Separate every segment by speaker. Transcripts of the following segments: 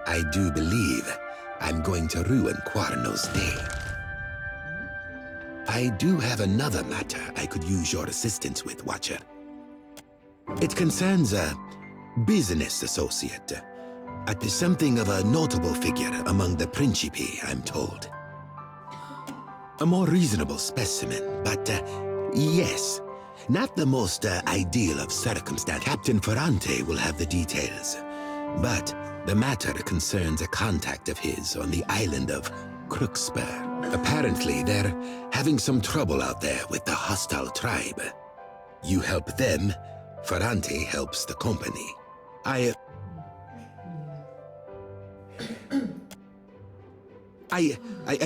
Speaker 1: I do believe I'm going to ruin Quarno's day. I do have another matter I could use your assistance with, Watcher. It concerns a business associate. Something of a notable figure among the Principi, I'm told. A more reasonable specimen, but yes, not the most ideal of circumstance. Captain Ferrante will have the details, but the matter concerns a contact of his on the island of Crookspur. Apparently, they're having some trouble out there with the hostile tribe. You help them, Ferrante helps the company. I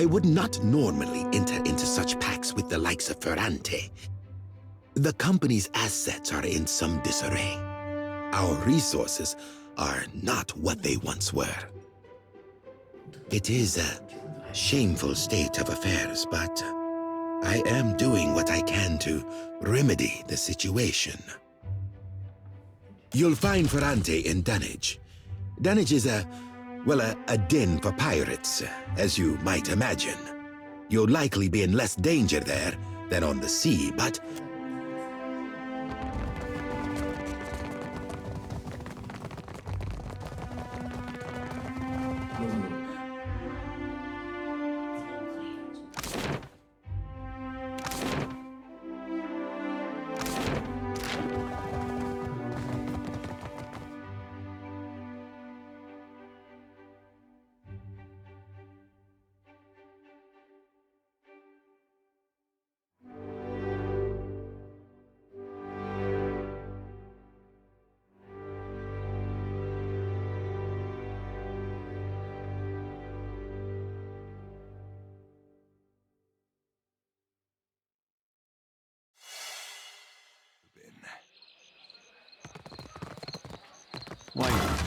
Speaker 1: would not normally enter into such pacts with the likes of Ferrante. The company's assets are in some disarray. Our resources are not what they once were. It is a shameful state of affairs, but I am doing what I can to remedy the situation. You'll find Ferrante in Dunnage. Dunnage is a den for pirates, as you might imagine. You'll likely be in less danger there than on the sea, but...
Speaker 2: Why not?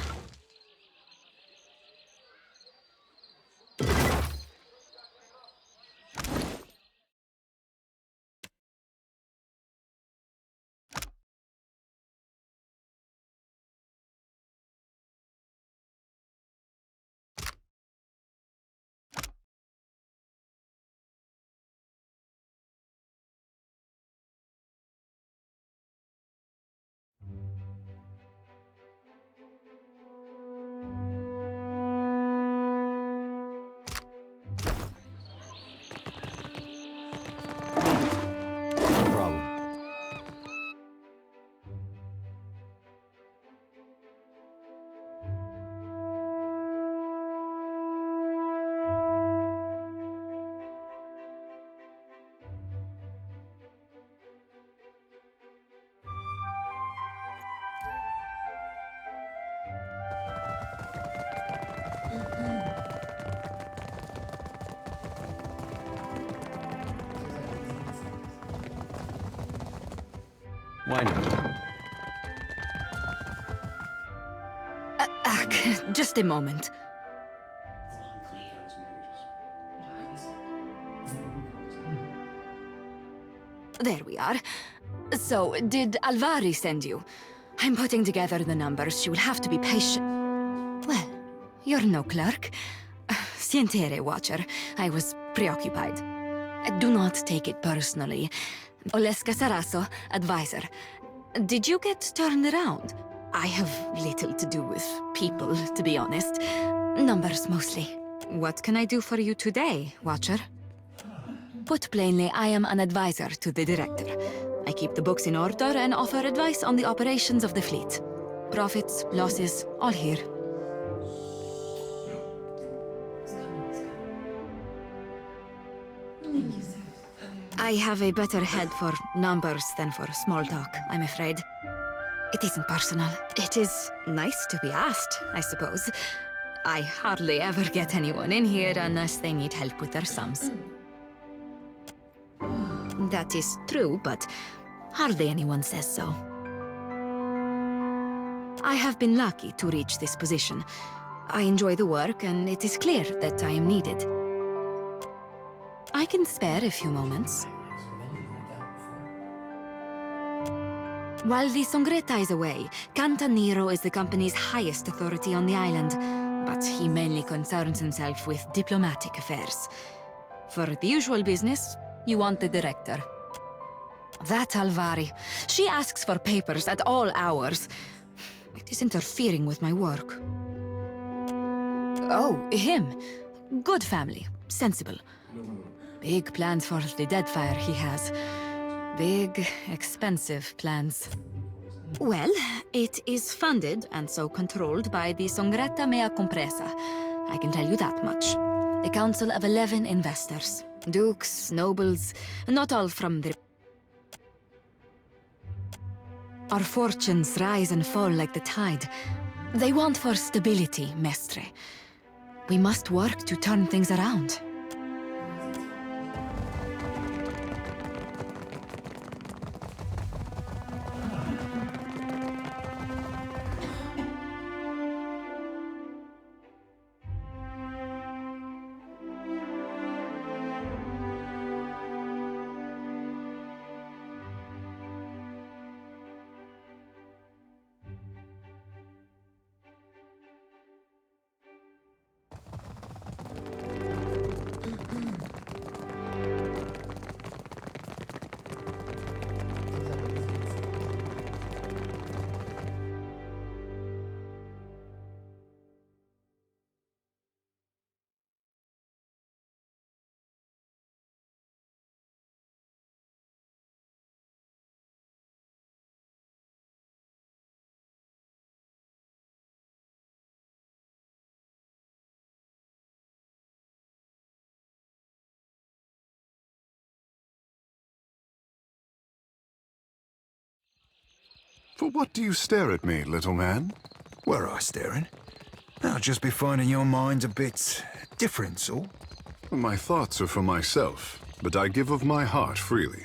Speaker 2: Why not?
Speaker 3: Just a moment. There we are. So, did Alvari send you? I'm putting together the numbers. She will have to be patient. Well, you're no clerk. Sientere, Watcher. I was preoccupied. Do not take it personally. Oleska Saraso, advisor. Did you get turned around? I have little to do with people, to be honest. Numbers, mostly. What can I do for you today, Watcher? Put plainly, I am an advisor to the director. I keep the books in order and offer advice on the operations of the fleet. Profits, losses, all here. I have a better head for numbers than for small talk, I'm afraid. It isn't personal. It is nice to be asked, I suppose. I hardly ever get anyone in here unless they need help with their sums. That is true, but hardly anyone says so. I have been lucky to reach this position. I enjoy the work, and it is clear that I am needed. I can spare a few moments. While the Songreta is away, Cantaniro is the company's highest authority on the island. but he mainly concerns himself with diplomatic affairs. For the usual business, you want the director. That Alvari, she asks for papers at all hours. It is interfering with my work. Oh, him. Good family, sensible. Big plans for the Deadfire he has. Big, expensive plans. Well, it is funded and so controlled by the Songretta Mea Compresa. I can tell you that much. A council of 11 investors. Dukes, nobles, not all from the... Our fortunes rise and fall like the tide. They want for stability, Mestre. We must work to turn things around.
Speaker 4: For what do you stare at me, little man?
Speaker 5: Were I staring? I'll just be finding your mind a bit different, so.
Speaker 4: My thoughts are for myself, but I give of my heart freely.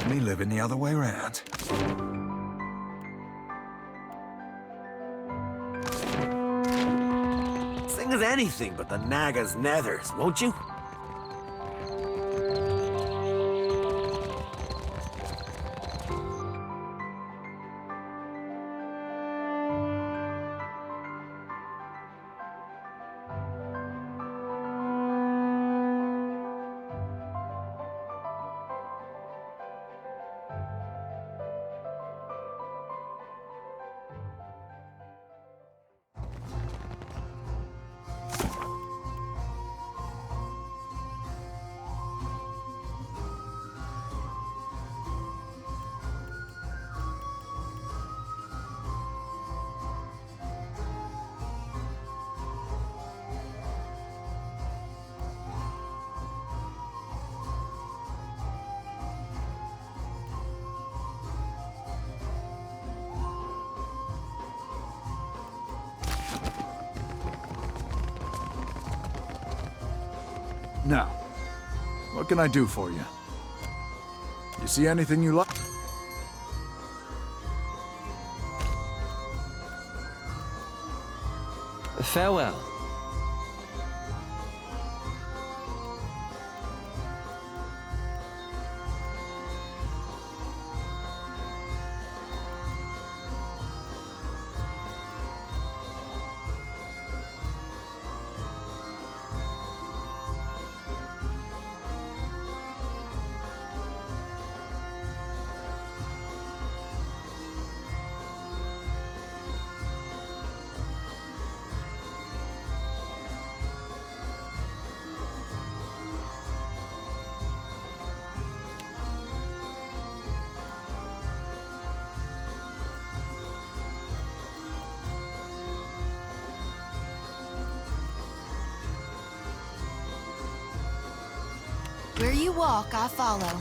Speaker 5: Me living the other way round.
Speaker 6: Sing us anything but the Naga's nethers, won't you?
Speaker 5: Now, what can I do for you? You see anything you like?
Speaker 2: Farewell.
Speaker 7: Where you walk, I follow.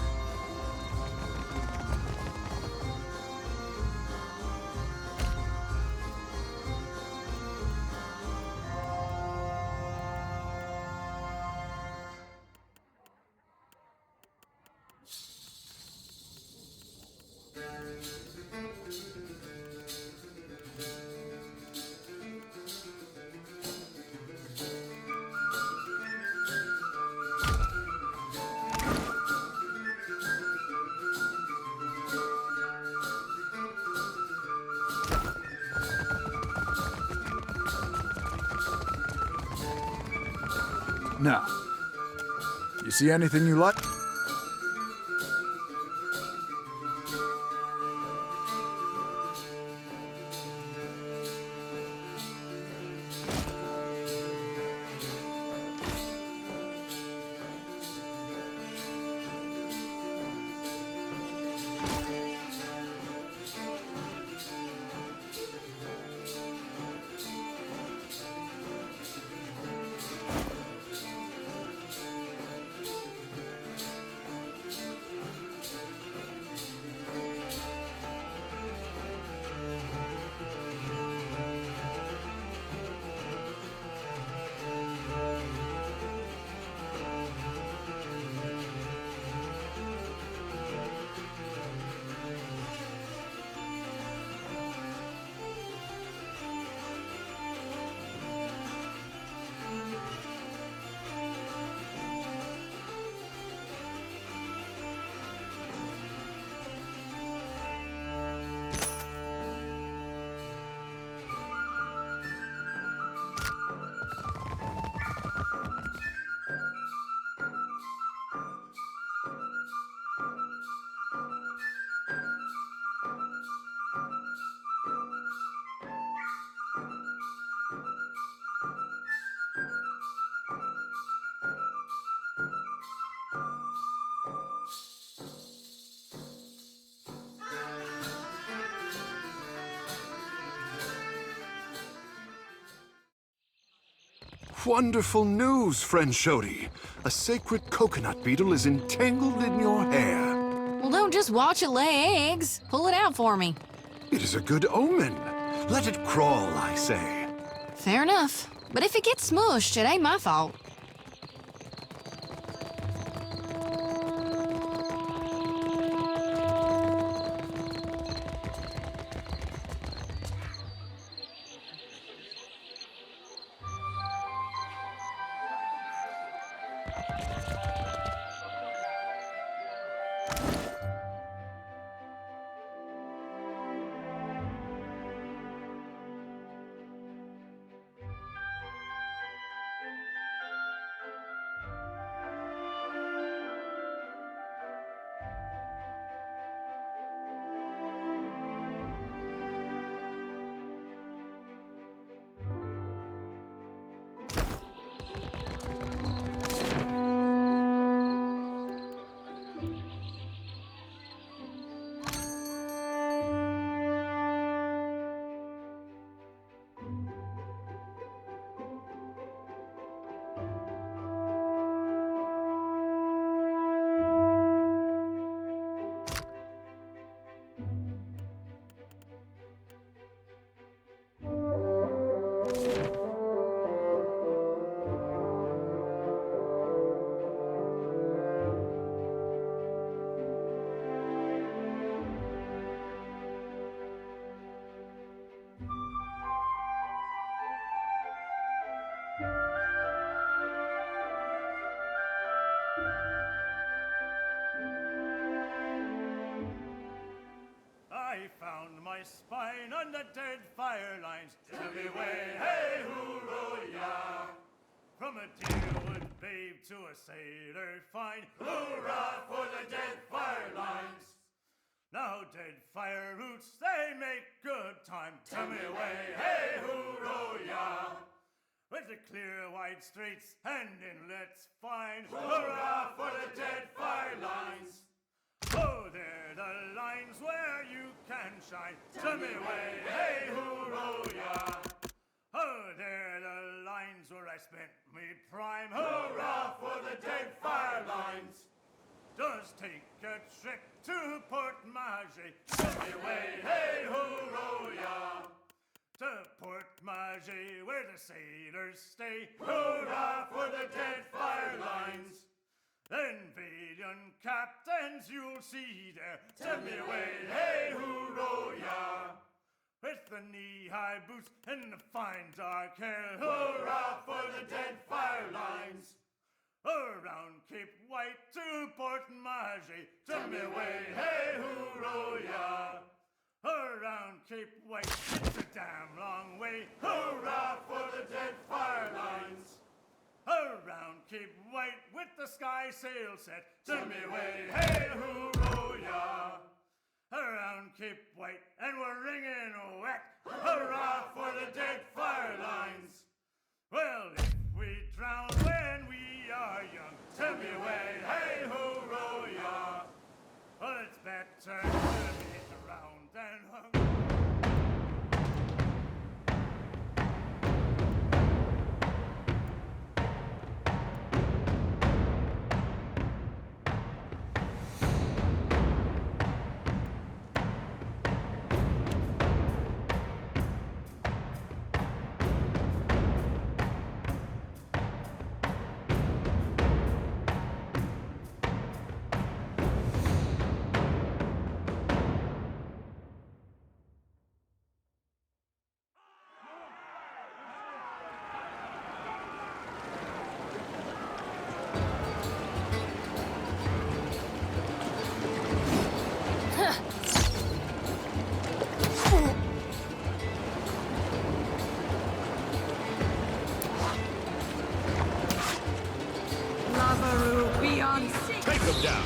Speaker 5: Now, you see anything you like?
Speaker 4: Wonderful news, friend Shodi. A sacred coconut beetle is entangled in your hair.
Speaker 7: Well, don't just watch it lay eggs. Pull it out for me.
Speaker 4: It is a good omen. Let it crawl, I say.
Speaker 7: Fair enough. But if it gets smushed, it ain't my fault.
Speaker 8: on the dead fire lines. Tell me way, hey, hoo-row-yah. From a deerwood babe to a sailor fine, hoorah for the dead fire lines. Now dead fire roots, they make good time. Tell me way, hey, hoo-row-yah. With the clear wide straits and inlets fine, hurrah for the dead fire lines. Oh, they're the lines where you can shine. Tell me way, hey, hoo-row-yah. Oh, they're the lines where I spent me prime. Hurrah for the dead fire lines. Does take a trip to Port Maget. Tell me way, hey, hoo-row-yah. To Port Maget, where the sailors stay. Hurrah for the dead fire lines. Then valiant captains you'll see there. Tell me way, hey, hoo-row-yah. With the knee-high boots and the fine dark hair. Hurrah for the dead fire lines. Around Cape White to Port Maget. Tell me way, hey, hoo-row-yah. Around Cape White, it's a damn long way. Hurrah for the dead fire lines. Around Cape White with the sky sail set. Tell me way, hey, hoo-row-yah. Around Cape White and we're wringing wet. Hurrah for the dead fire lines. Well, if we drown when we are young, tell me way, hey, hoo-row-yah. Well, it's better to be around than hung.
Speaker 1: Take them down.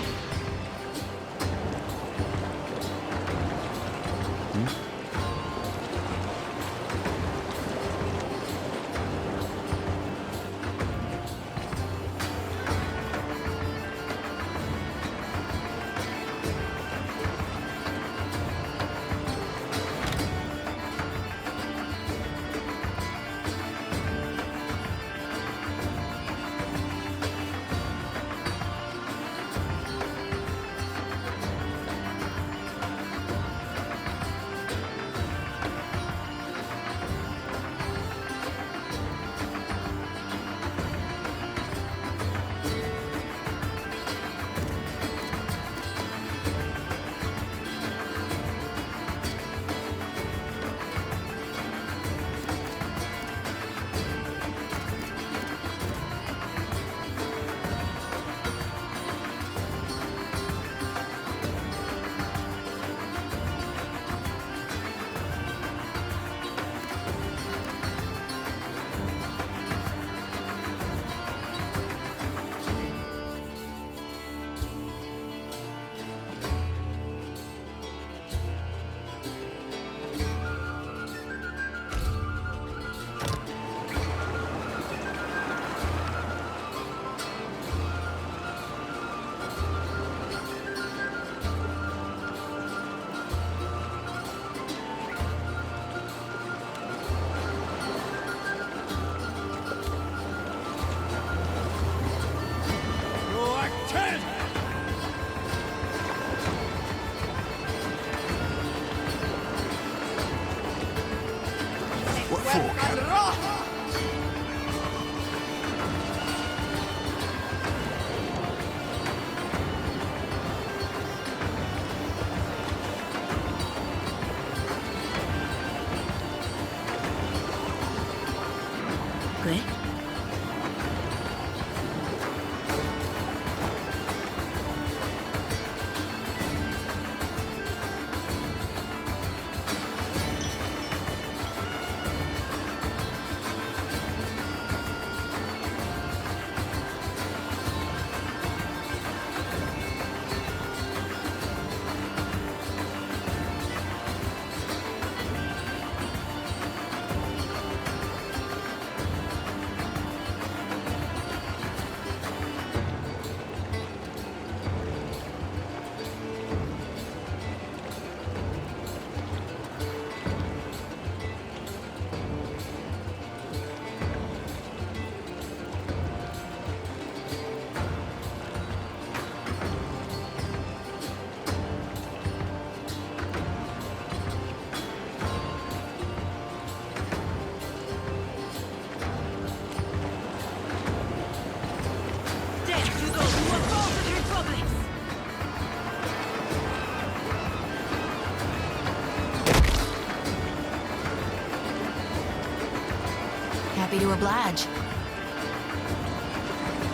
Speaker 7: happy to oblige.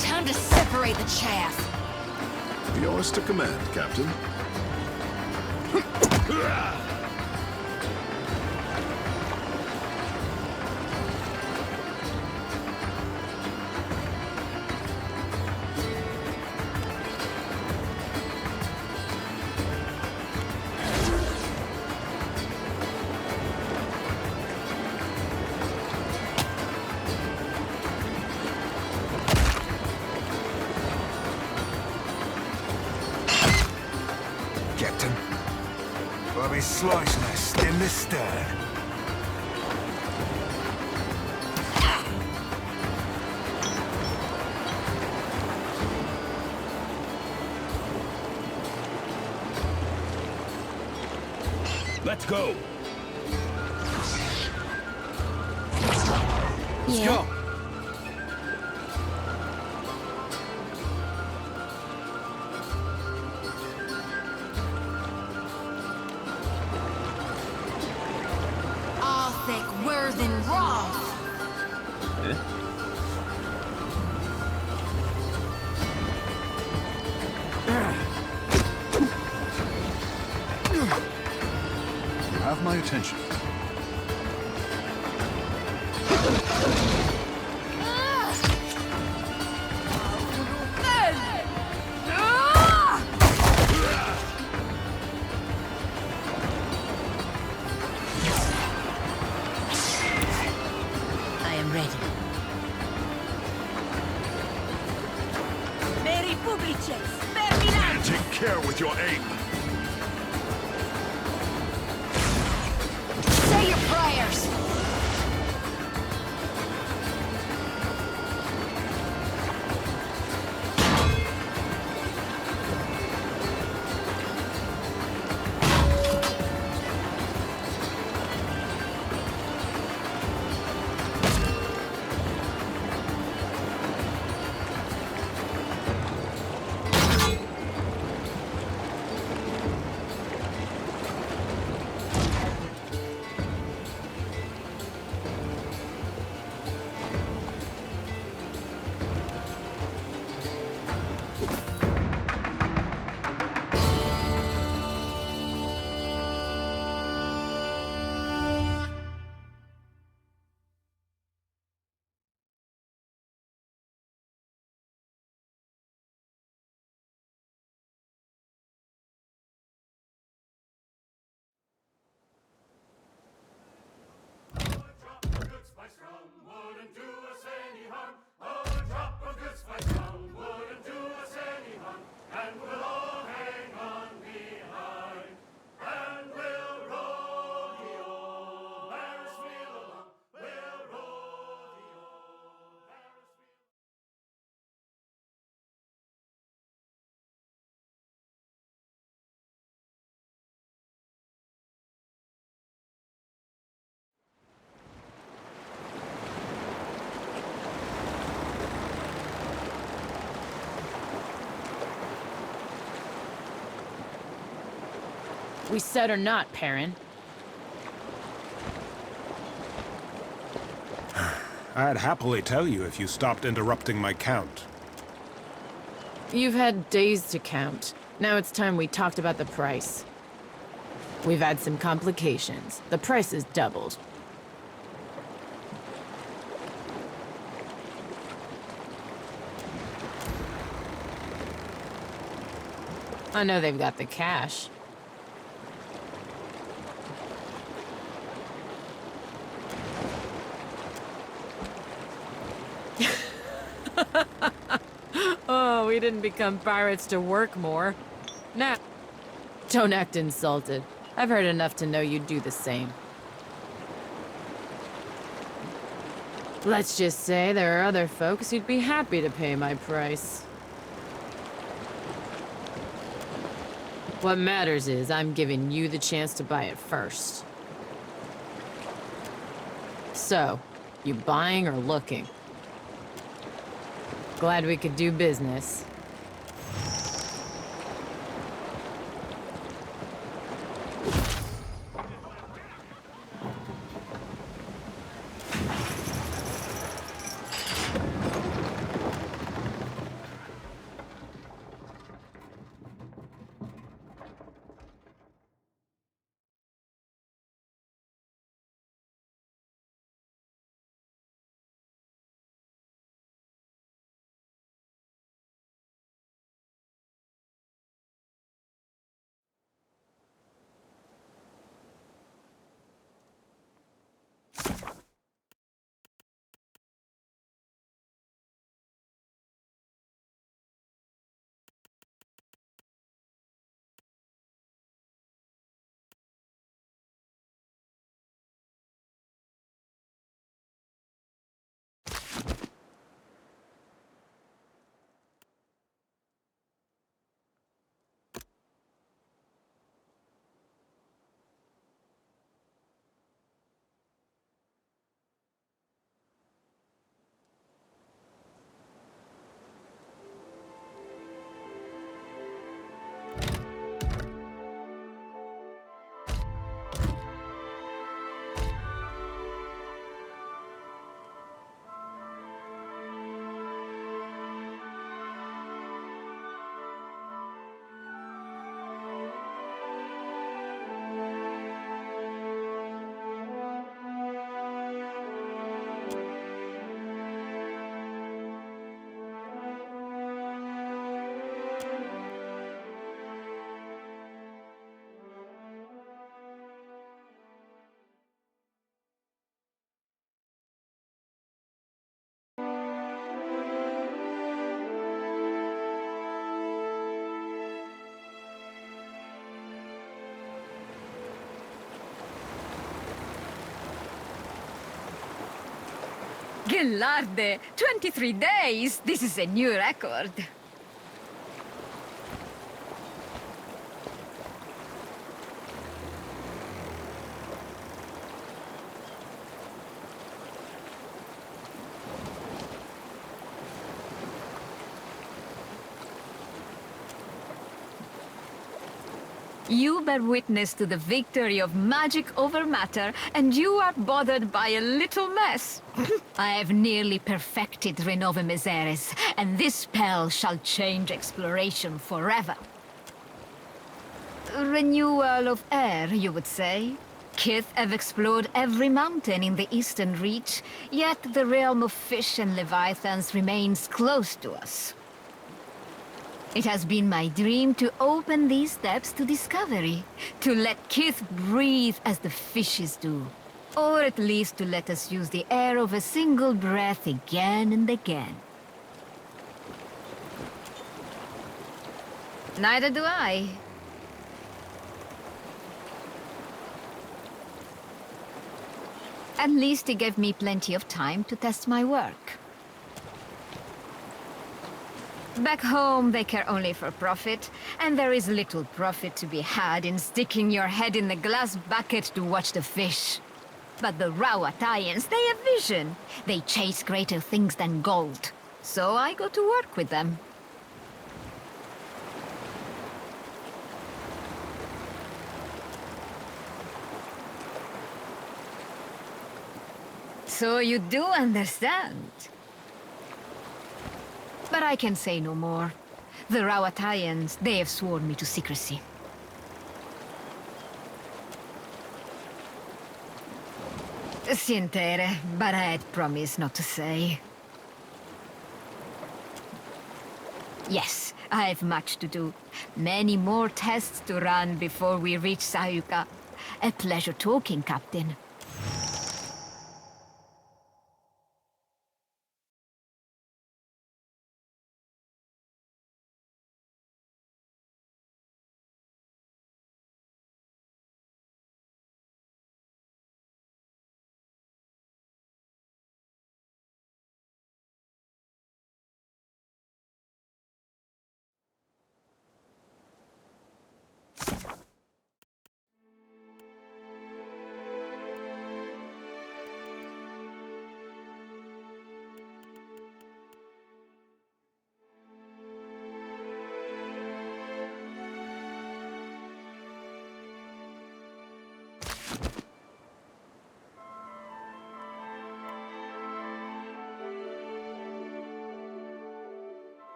Speaker 7: Time to separate the chaff.
Speaker 4: Yours to command, Captain.
Speaker 5: Captain. I'll be slicing her stem to stern.
Speaker 2: Let's go.
Speaker 7: Yeah.
Speaker 2: Go.
Speaker 7: All thick, Worthen Roth.
Speaker 4: You have my attention.
Speaker 7: I am ready.
Speaker 4: Take care with your aim.
Speaker 7: Say your prayers.
Speaker 9: We said or not, Perrin?
Speaker 10: I'd happily tell you if you stopped interrupting my count.
Speaker 9: You've had days to count. Now it's time we talked about the price. We've had some complications. The price has doubled. I know they've got the cash. Oh, we didn't become pirates to work more. Nah. Don't act insulted. I've heard enough to know you'd do the same. Let's just say there are other folks who'd be happy to pay my price. What matters is I'm giving you the chance to buy it first. So, you buying or looking? Glad we could do business.
Speaker 3: Gelarde, 23 days! This is a new record. You bear witness to the victory of magic over matter, and you are bothered by a little mess. I have nearly perfected Renova Miseres, and this spell shall change exploration forever. Renewal of air, you would say? Kith have explored every mountain in the Eastern Reach, yet the realm of fish and leviathans remains close to us. It has been my dream to open these steps to discovery, to let Kith breathe as the fishes do, or at least to let us use the air of a single breath again and again. Neither do I. At least it gave me plenty of time to test my work. Back home, they care only for profit, and there is little profit to be had in sticking your head in the glass bucket to watch the fish. But the Rawatayans, they have vision. They chase greater things than gold. So I go to work with them. So you do understand. But I can say no more. The Rawatayans, they have sworn me to secrecy. Sientere, but I had promised not to say. Yes, I have much to do. Many more tests to run before we reach Sayuka. A pleasure talking, Captain.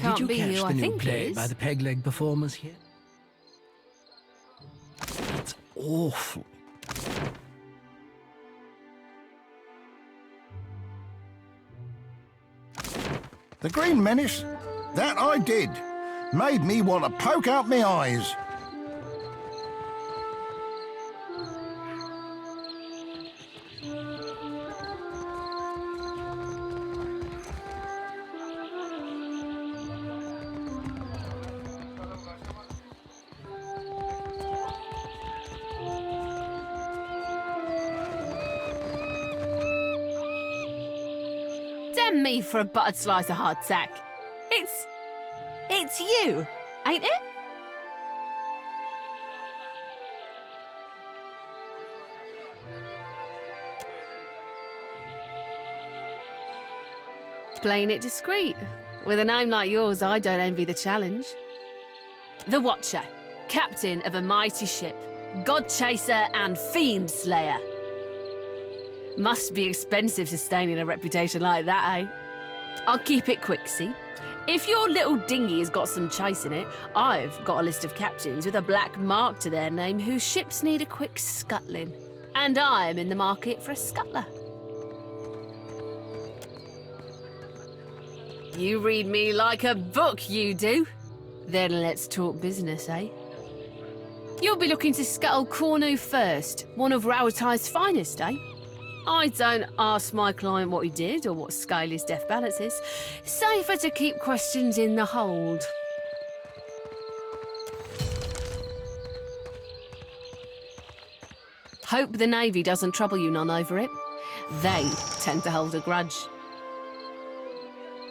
Speaker 7: can't
Speaker 11: Did you
Speaker 7: be
Speaker 11: catch
Speaker 7: who
Speaker 11: the
Speaker 7: I
Speaker 11: new
Speaker 7: think
Speaker 11: play
Speaker 7: is.
Speaker 11: by the Peg Leg performers here? It's awful.
Speaker 12: The Green Menace? That I did. Made me want to poke out my eyes.
Speaker 7: Damn me for a buttered slice of hardtack. It's you, ain't it? Playing it discreet. With a name like yours, I don't envy the challenge. The Watcher, captain of a mighty ship, god chaser and fiend slayer. Must be expensive sustaining a reputation like that, eh? I'll keep it quick, see? If your little dinghy has got some chase in it, I've got a list of captains with a black mark to their name whose ships need a quick scuttling. And I'm in the market for a scuttler. You read me like a book, you do. Then let's talk business, eh? You'll be looking to scuttle Cornu first, one of Rauatai's finest, eh? I don't ask my client what he did or what scale his death balance is. Safer to keep questions in the hold. Hope the Navy doesn't trouble you none over it. They tend to hold a grudge.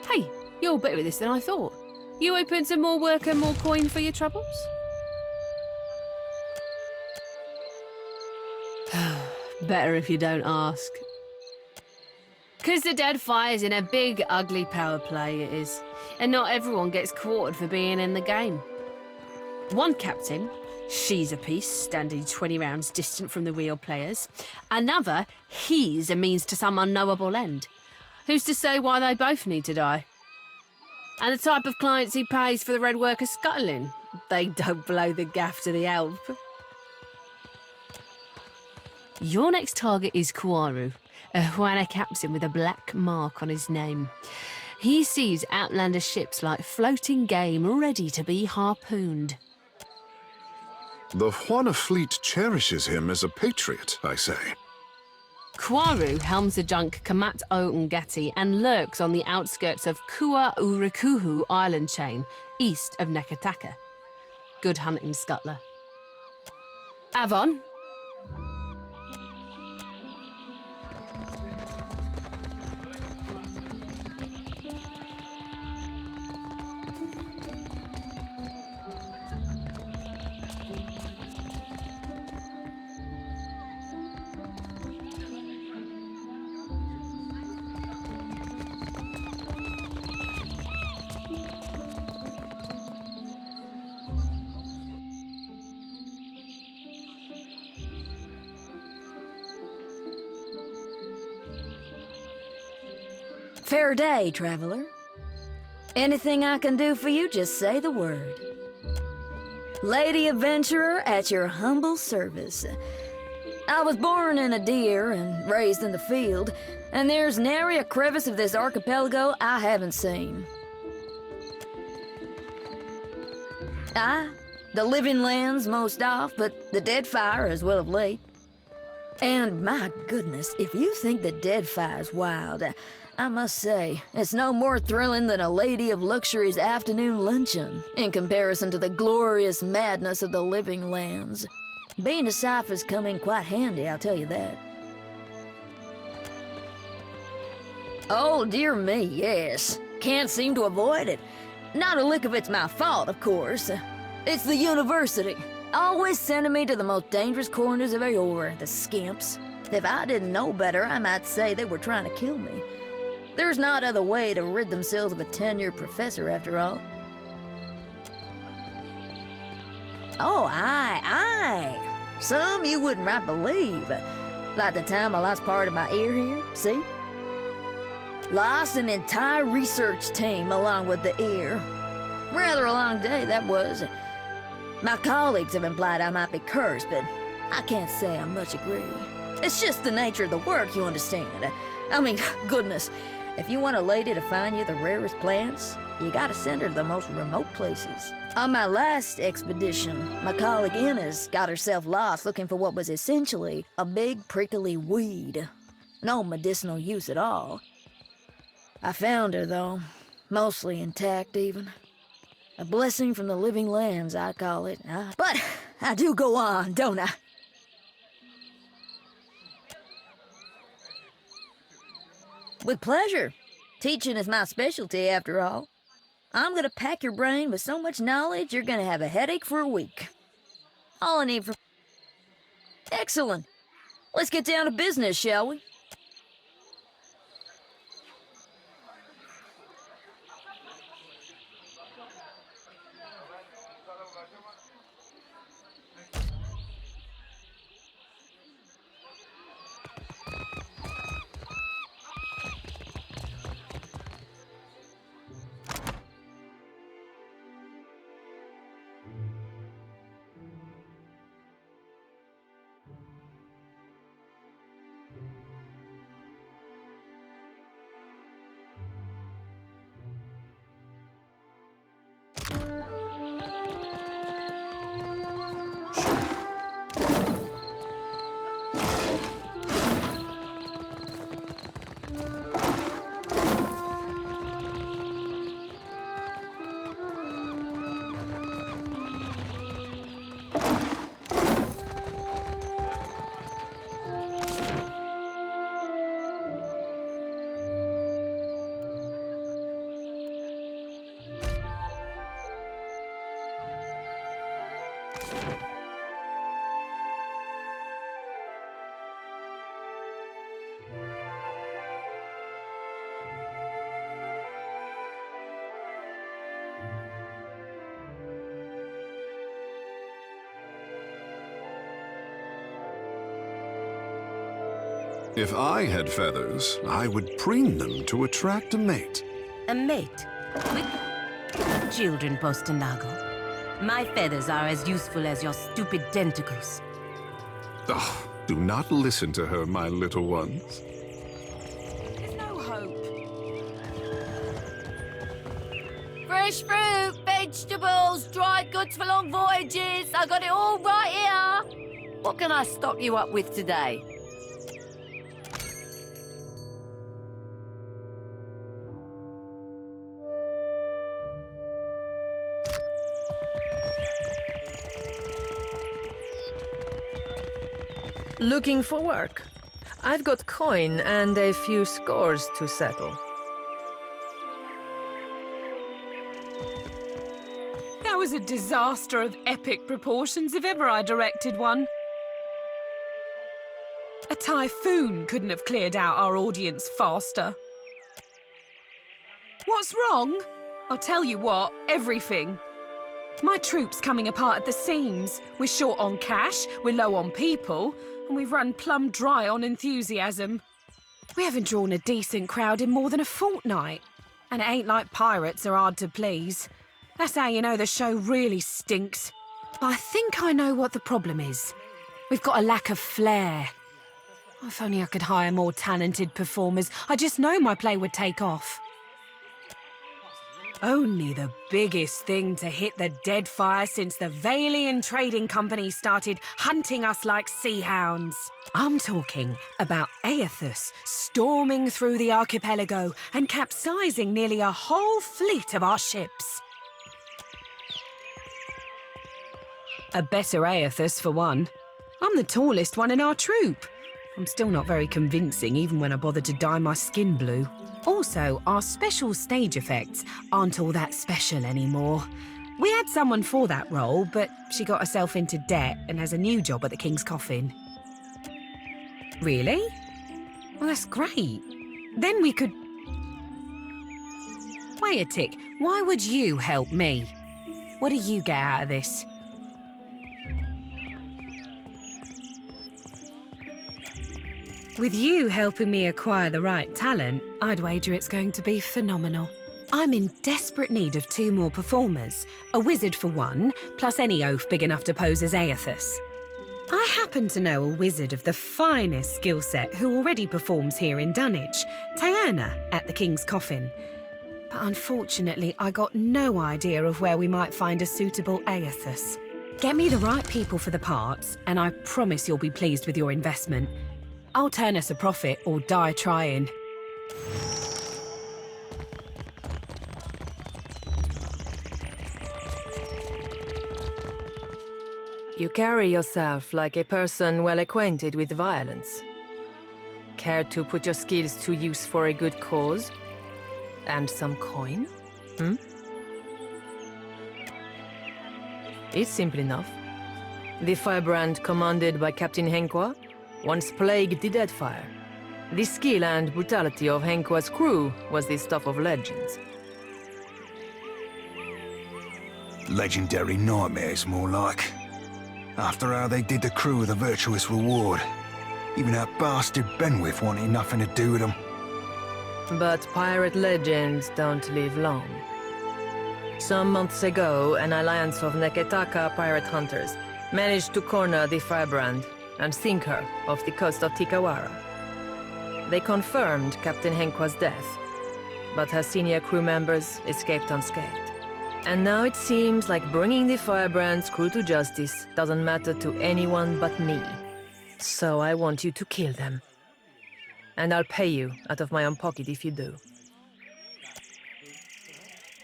Speaker 7: Hey, you're better at this than I thought. You open to more work and more coin for your troubles? Better if you don't ask. 'Cause the Deadfire's in a big, ugly power play, it is. And not everyone gets quartered for being in the game. One captain, she's a piece, standing 20 rounds distant from the real players. Another, he's a means to some unknowable end. Who's to say why they both need to die? And the type of clients he pays for the red worker scuttling. They don't blow the gaff to the elf. Your next target is Kuaru, a Huana captain with a black mark on his name. He sees outlander ships like floating game ready to be harpooned.
Speaker 4: The Huana fleet cherishes him as a patriot, I say.
Speaker 7: Kuaru helms the junk Kamat O Ngati and lurks on the outskirts of Kua Urikuhu island chain, east of Neketaka. Good hunting, scuttler. Avon?
Speaker 13: Fair day, traveler. Anything I can do for you, just say the word. Lady adventurer at your humble service. I was born in a deer and raised in the field, and there's nary a crevice of this archipelago I haven't seen. Aye, the living lands most off, but the Deadfire as well of late. And my goodness, if you think the Deadfire's wild, I must say, it's no more thrilling than a Lady of Luxury's afternoon luncheon in comparison to the glorious madness of the living lands. Being a cipher's come in quite handy, I'll tell you that. Oh, dear me, yes. Can't seem to avoid it. Not a lick of it's my fault, of course. It's the university. Always sending me to the most dangerous corners of Aora, the skimps. If I didn't know better, I might say they were trying to kill me. There's not other way to rid themselves of a tenured professor, after all. Oh, aye. Some you wouldn't right believe. Like the time I lost part of my ear here, see? Lost an entire research team along with the ear. Rather a long day, that was. My colleagues have implied I might be cursed, but I can't say I much agree. It's just the nature of the work, you understand. I mean, goodness, if you want a lady to find you the rarest plants, you gotta send her to the most remote places. On my last expedition, my colleague Inez got herself lost looking for what was essentially a big prickly weed. No medicinal use at all. I found her, though, mostly intact even. A blessing from the living lands, I call it. But I do go on, don't I? With pleasure. Teaching is my specialty, after all. I'm gonna pack your brain with so much knowledge, you're gonna have a headache for a week. All I need for... Excellent. Let's get down to business, shall we?
Speaker 4: If I had feathers, I would preen them to attract a mate.
Speaker 14: A mate? With children, Postinago. My feathers are as useful as your stupid tentacles.
Speaker 4: Oh, do not listen to her, my little ones.
Speaker 7: There's no hope. Fresh fruit, vegetables, dried goods for long voyages. I got it all right here.
Speaker 15: What can I stock you up with today?
Speaker 9: Looking for work. I've got coin and a few scores to settle.
Speaker 16: That was a disaster of epic proportions if ever I directed one. A typhoon couldn't have cleared out our audience faster. What's wrong? I'll tell you what, everything. My troop's coming apart at the seams. We're short on cash, we're low on people, and we've run plumb dry on enthusiasm. We haven't drawn a decent crowd in more than a fortnight. And it ain't like pirates are hard to please. That's how you know the show really stinks. But I think I know what the problem is. We've got a lack of flair. If only I could hire more talented performers. I just know my play would take off. Only the biggest thing to hit the Deadfire since the Valian Trading Company started hunting us like sea hounds. I'm talking about Aethus storming through the archipelago and capsizing nearly a whole fleet of our ships. A better Aethus, for one. I'm the tallest one in our troop. I'm still not very convincing, even when I bother to dye my skin blue. Also, our special stage effects aren't all that special anymore. We had someone for that role, but she got herself into debt and has a new job at the King's Coffin. Really? Well, that's great. Then we could... Wait a tick. Why would you help me? What do you get out of this? With you helping me acquire the right talent, I'd wager it's going to be phenomenal. I'm in desperate need of 2 more performers. A wizard for one, plus any oaf big enough to pose as Aethys. I happen to know a wizard of the finest skill set who already performs here in Dunnage, Tiana at the King's Coffin. But unfortunately, I got no idea of where we might find a suitable Aethys. Get me the right people for the parts, and I promise you'll be pleased with your investment. I'll turn us a profit or die trying.
Speaker 17: You carry yourself like a person well acquainted with violence. Care to put your skills to use for a good cause? And some coin? It's simple enough. The firebrand commanded by Captain Henqua once plagued the Deadfire. The skill and brutality of Henqua's crew was the stuff of legends.
Speaker 5: Legendary nightmares, more like. After how they did the crew with a virtuous reward. Even that bastard Benwith wanted nothing to do with them.
Speaker 17: But pirate legends don't live long. Some months ago, an alliance of Neketaka pirate hunters managed to corner the firebrand and sink her off the coast of Tikawara. They confirmed Captain Henqua's death, but her senior crew members escaped unscathed. And now it seems like bringing the firebrand's crew to justice doesn't matter to anyone but me. So I want you to kill them. And I'll pay you out of my own pocket if you do.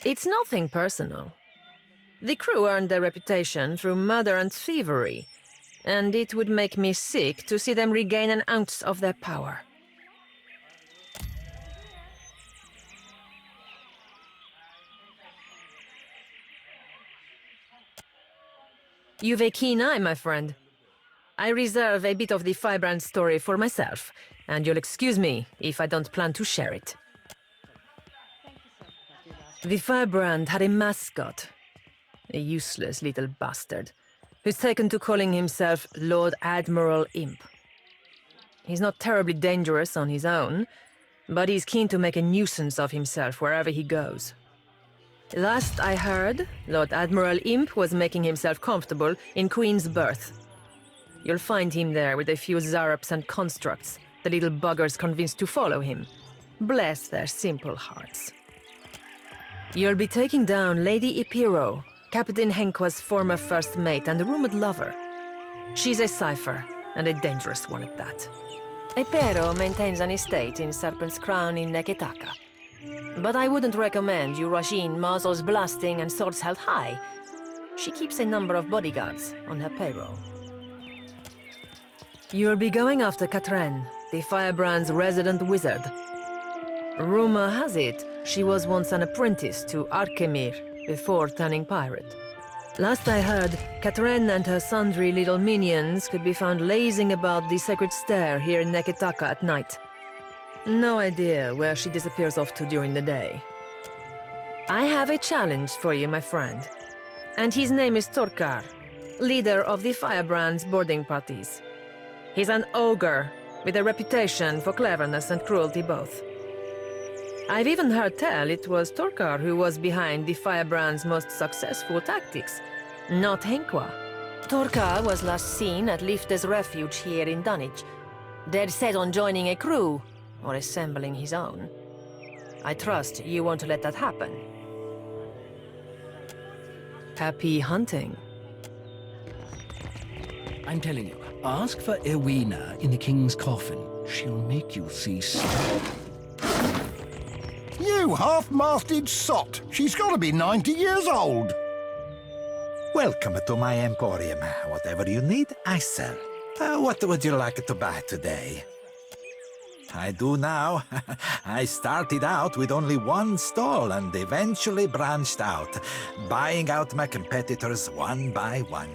Speaker 17: It's nothing personal. The crew earned their reputation through murder and thievery, and it would make me sick to see them regain an ounce of their power. You've a keen eye, my friend. I reserve a bit of the firebrand story for myself, and you'll excuse me if I don't plan to share it. The firebrand had a mascot, a useless little bastard, who's taken to calling himself Lord Admiral Imp. He's not terribly dangerous on his own, but he's keen to make a nuisance of himself wherever he goes. Last I heard, Lord Admiral Imp was making himself comfortable in Queen's Berth. You'll find him there with a few zarops and constructs, the little buggers convinced to follow him. Bless their simple hearts. You'll be taking down Lady Ipiro, Captain Henqua's former first mate and rumored lover. She's a cipher, and a dangerous one at that. Ipiro maintains an estate in Serpent's Crown in Neketaka. But I wouldn't recommend you rush in muzzles blasting and swords held high. She keeps a number of bodyguards on her payroll. You'll be going after Katren, the firebrand's resident wizard. Rumor has it, she was once an apprentice to Arkemir before turning pirate. Last I heard, Katren and her sundry little minions could be found lazing about the sacred stair here in Neketaka at night. No idea where she disappears off to during the day. I have a challenge for you, my friend. And his name is Torkar, leader of the firebrand's boarding parties. He's an ogre, with a reputation for cleverness and cruelty both. I've even heard tell it was Torkar who was behind the firebrand's most successful tactics, not Henqua. Torkar was last seen at Lifte's refuge here in Dunnage, dead set on joining a crew, or assembling his own. I trust you won't let that happen. Happy hunting.
Speaker 11: I'm telling you, ask for Erwina in the King's Coffin. She'll make you see stuff.
Speaker 12: You half-masted sot! She's got to be 90 years old!
Speaker 18: Welcome to my emporium. Whatever you need, I sell. What would you like to buy today? I do now. I started out with only one stall and eventually branched out, buying out my competitors one by one.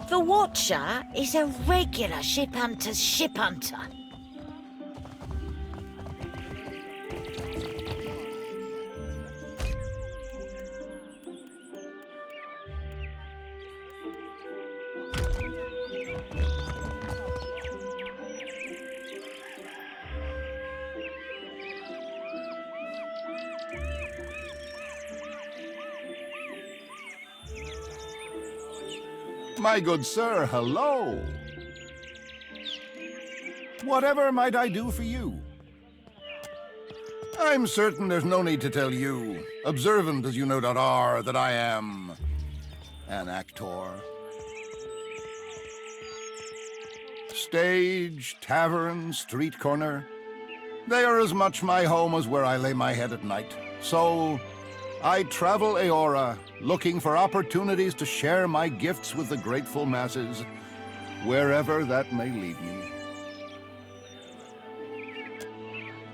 Speaker 19: The Watcher is a regular ship hunter's ship hunter.
Speaker 12: My good sir, hello. Whatever might I do for you? I'm certain there's no need to tell you, observant as you no doubt are, that I am an actor. Stage, tavern, street corner, they are as much my home as where I lay my head at night. So, I travel Aora, looking for opportunities to share my gifts with the grateful masses, wherever that may lead me.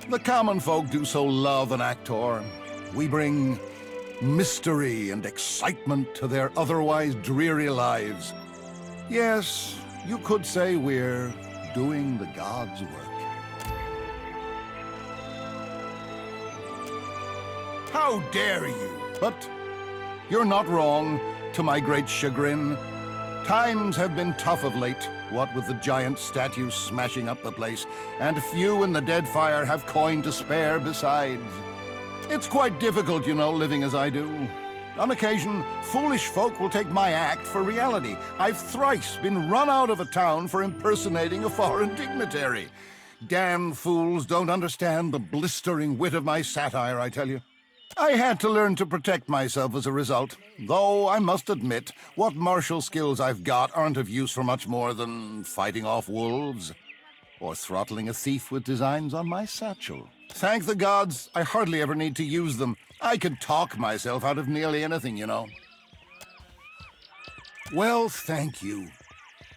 Speaker 12: The common folk do so love an actor. We bring mystery and excitement to their otherwise dreary lives. Yes, you could say we're doing the gods' work. How dare you? But you're not wrong, to my great chagrin. Times have been tough of late, what with the giant statues smashing up the place, and few in the Deadfire have coin to spare besides. It's quite difficult, you know, living as I do. On occasion, foolish folk will take my act for reality. I've thrice been run out of a town for impersonating a foreign dignitary. Damn fools don't understand the blistering wit of my satire, I tell you. I had to learn to protect myself as a result, though I must admit, what martial skills I've got aren't of use for much more than fighting off wolves, or throttling a thief with designs on my satchel. Thank the gods, I hardly ever need to use them. I could talk myself out of nearly anything, you know. Well, thank you.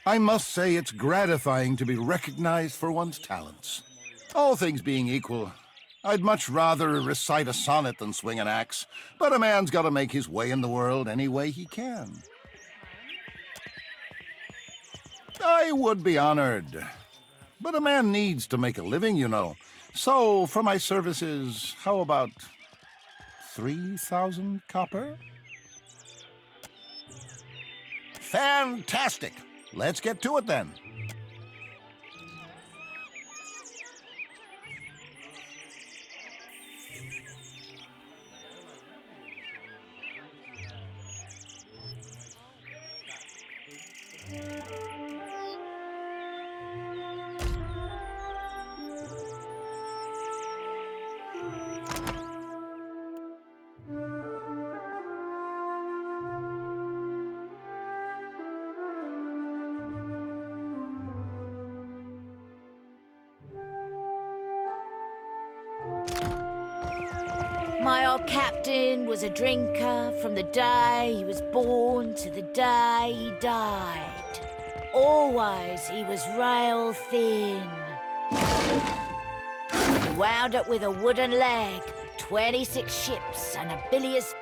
Speaker 12: I must say it's gratifying to be recognized for one's talents. All things being equal, I'd much rather recite a sonnet than swing an axe, but a man's got to make his way in the world any way he can. I would be honored, but a man needs to make a living, you know. So, for my services, how about 3,000 copper? Fantastic! Let's get to it then.
Speaker 19: My old captain was a drinker from the day he was born to the day he died. Always he was rail thin. He wound up with a wooden leg, 26 ships and a bilious...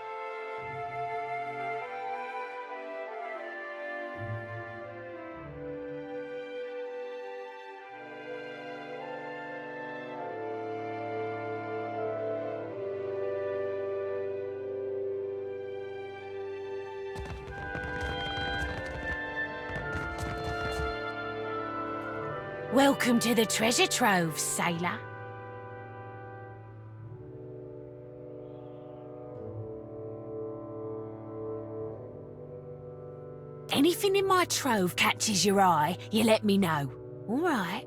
Speaker 19: Welcome to the treasure trove, sailor. Anything in my trove catches your eye, you let me know. All right.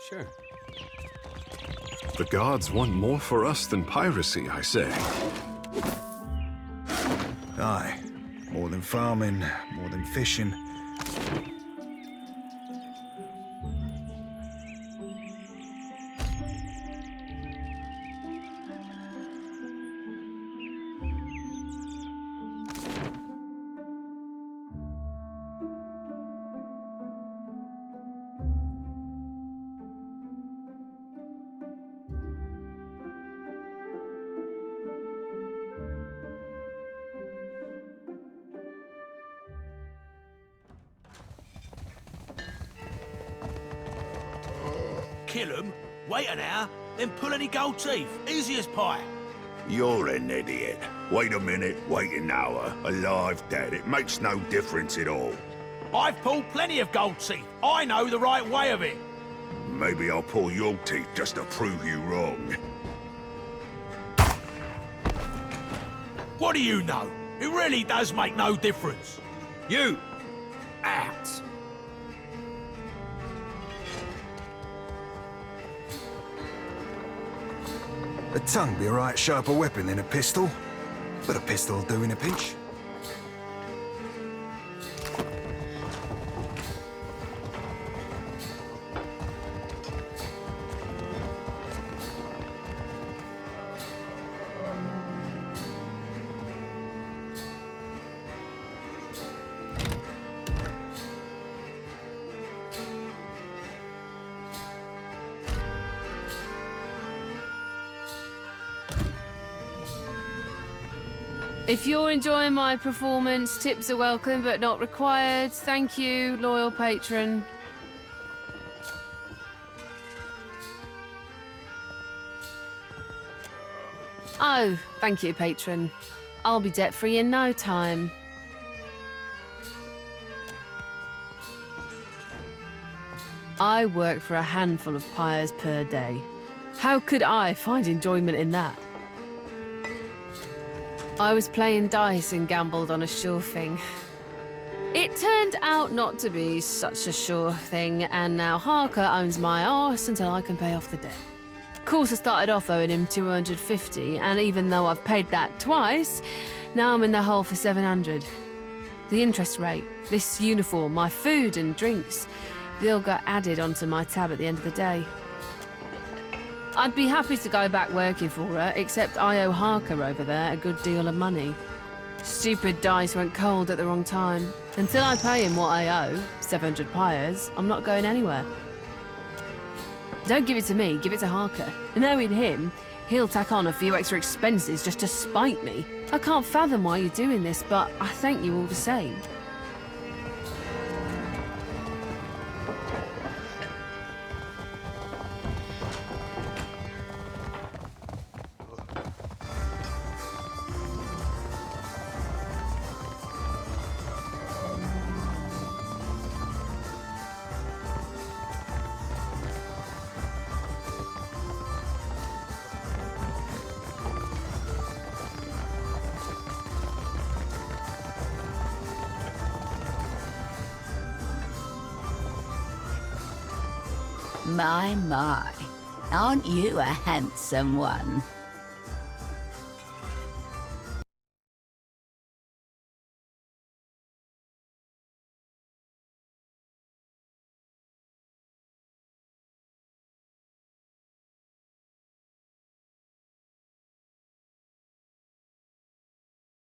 Speaker 4: Sure. The gods want more for us than piracy, I say.
Speaker 5: Aye. More than farming, more than fishing.
Speaker 6: Kill 'em, wait an hour, then pull any gold teeth. Easy as pie.
Speaker 2: You're an idiot. Wait a minute, wait an hour. Alive, dead, it makes no difference at all.
Speaker 6: I've pulled plenty of gold teeth. I know the right way of it.
Speaker 2: Maybe I'll pull your teeth just to prove you wrong.
Speaker 6: What do you know? It really does make no difference. You, out.
Speaker 5: A tongue be a right sharper weapon than a pistol, but a pistol'll do in a pinch.
Speaker 7: If you're enjoying my performance, tips are welcome but not required. Thank you, loyal patron. Oh, thank you, patron. I'll be debt-free in no time. I work for a handful of pyres per day. How could I find enjoyment in that? I was playing dice and gambled on a sure thing. It turned out not to be such a sure thing, and now Harker owns my arse until I can pay off the debt. Of course, I started off owing him 250, and even though I've paid that twice, now I'm in the hole for 700. The interest rate, this uniform, my food and drinks, they all got added onto my tab at the end of the day. I'd be happy to go back working for her, except I owe Harker over there a good deal of money. Stupid dice went cold at the wrong time. Until I pay him what I owe, 700 pyres, I'm not going anywhere. Don't give it to me, give it to Harker. Knowing him, he'll tack on a few extra expenses just to spite me. I can't fathom why you're doing this, but I thank you all the same.
Speaker 19: My, aren't you a handsome one?